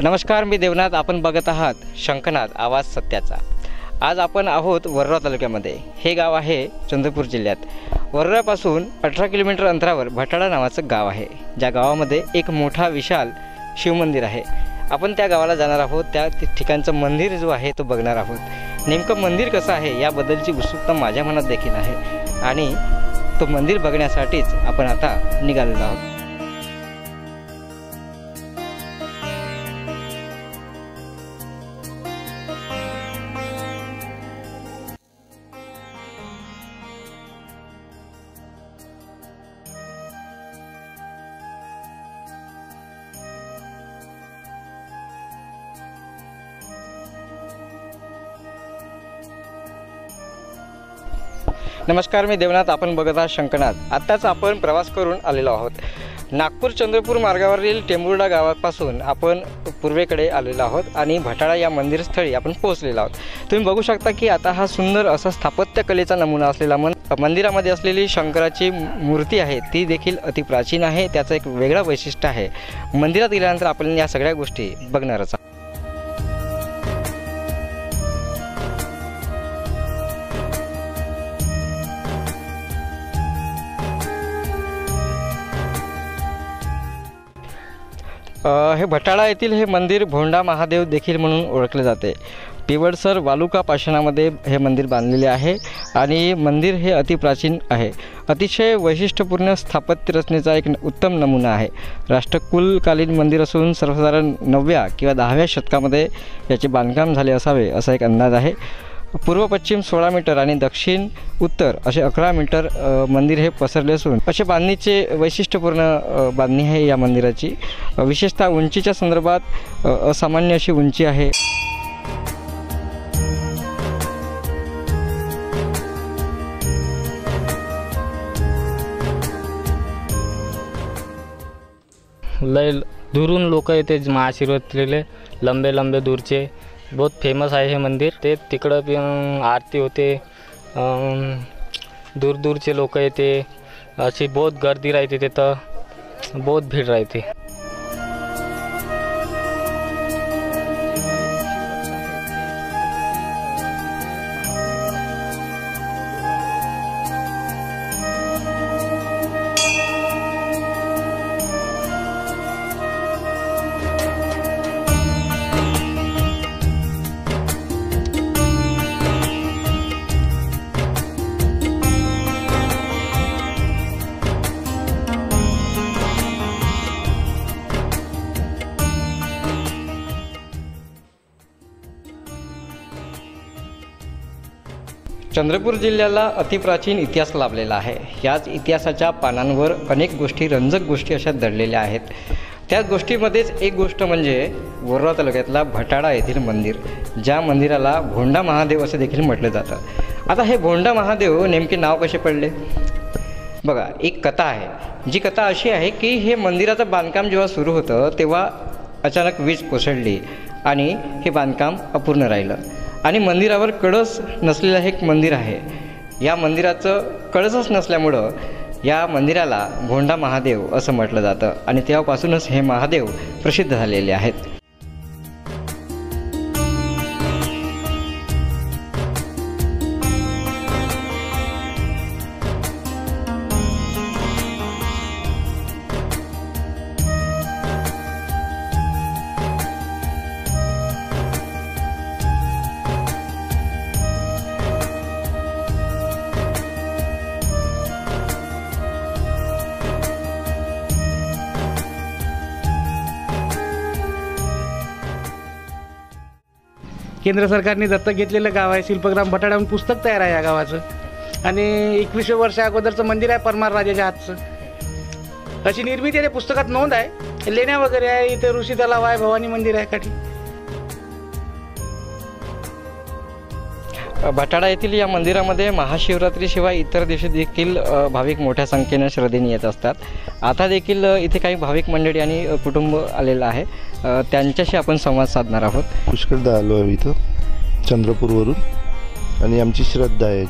नमस्कार, मी देवनाथ. आपण बघत आहात शंखनाद आवाज सत्याचा. आज आपण आहोत वर्धा तालुक्यामध्ये. हे गाव आहे चंद्रपूर जिल्ह्यात. वर्धापासून 18 किलोमीटर अंतरावर भटाळा नावाचं गाव आहे. ज्या गावामध्ये एक मोठा विशाल शिवमंदिर आहे. आपण त्या गावाला जाणार आहोत. त्या ठिकाणचं मंदिर जो आहे तो बघणार आहोत. नेमकं मंदिर कसं आहे याबद्दलची उत्सुकता माझ्या मनात देखील आहे आणि तो मंदिर बघण्यासाठीच आपण आता निघालेलो आहोत. नमस्कार, मी देवनाथ. आपण बघत आहात शंखनाद. आत्ताच आपण प्रवास करून आलेलो आहोत. नागपूर चंद्रपूर मार्गावरील टेंबुर्डा गावापासून आपण पूर्वेकडे आलेलो आहोत आणि भटाळा या मंदिरस्थळी आपण पोहोचलेलो आहोत. तुम्ही बघू शकता की आता हा सुंदर असा स्थापत्यकलेचा नमुना असलेला मंदिरामध्ये असलेली शंकराची मूर्ती आहे ती देखील अतिप्राचीन आहे. त्याचं एक वेगळं वैशिष्ट्य आहे. मंदिरात गेल्यानंतर आपण या सगळ्या गोष्टी बघणारच. हे भटाळा येथील हे मंदिर भोंडा महादेव देखील म्हणून ओळखले जाते. पिवळसर वालुका पाषाणामध्ये हे मंदिर बांधलेले आहे आणि मंदिर हे अतिप्राचीन आहे. अतिशय वैशिष्ट्यपूर्ण स्थापत्य रचनेचा एक उत्तम नमुना आहे. राष्ट्रकुलकालीन मंदिर असून सर्वसाधारण 9व्या किंवा 10व्या शतकामध्ये याचे बांधकाम झाले असावे असा एक अंदाज आहे. पूर्व पश्चिम 16 मीटर आणि दक्षिण उत्तर असे 11 मीटर मंदिर हे पसरले असून असे बांधणीचे वैशिष्ट्यपूर्ण बांधणी आहे या मंदिराची. विशेषतः उंचीच्या संदर्भात असामान्य अशी उंची आहे. लय दुरून लोक येते महाशिवरात्रीले, लंबे लंबे दूरचे. बहुत फेमस आहे हे मंदिर. ते तिकडं आरती होते, दूर दूरचे लोक येते. अशी बहुत गर्दी राहते तिथं, बहुत भीड राहते. चंद्रपूर जिल्ह्याला अतिप्राचीन इतिहास लाभलेला आहे. याच इतिहासाच्या पानांवर अनेक गोष्टी, रंजक गोष्टी अशा दडलेल्या आहेत. त्याच गोष्टीमध्येच एक गोष्ट म्हणजे वर्धा तालुक्यातला भटाळा येथील मंदिर, ज्या मंदिराला भोंडा महादेव असे देखील म्हटलं जातं. आता हे भोंडा महादेव नेमके नाव कसे पडले बघा. एक कथा आहे. जी कथा अशी आहे की हे मंदिराचं बांधकाम जेव्हा सुरू होतं तेव्हा अचानक वीज कोसळली आणि हे बांधकाम अपूर्ण राहिलं आणि मंदिरावर कळस नसलेलं हे एक मंदिर आहे. या मंदिराचं कळसच नसल्यामुळं या मंदिराला भोंडा महादेव असं म्हटलं जातं आणि तेव्हापासूनच हे महादेव प्रसिद्ध झालेले आहेत. केंद्र सरकारने दत्तक घेतलेलं गाव आहे. शिल्पग्राम भटाळा म्हणून पुस्तक तयार आहे या गावाचं आणि 21व्या वर्षा अगोदरचं मंदिर आहे परमार राजाच्या हातचं. अशी निर्मिती आहे. पुस्तकात नोंद आहे. लेण्या वगैरे आहे. इथे ऋषी तलाव आहे, भवानी मंदिर आहे काठी. भटाडा येथील या मंदिरामध्ये महाशिवरात्रीशिवाय इतर दिवशी देखील भाविक मोठ्या संख्येने श्रद्धेने येत असतात. आता देखील इथे काही भाविक मंडळी आणि कुटुंब आलेलं आहे. त्यांच्याशी आपण संवाद साधणार आहोत. पुष्कळदा आलो आहे इथं चंद्रपूरवरून आणि आमची श्रद्धा आहे.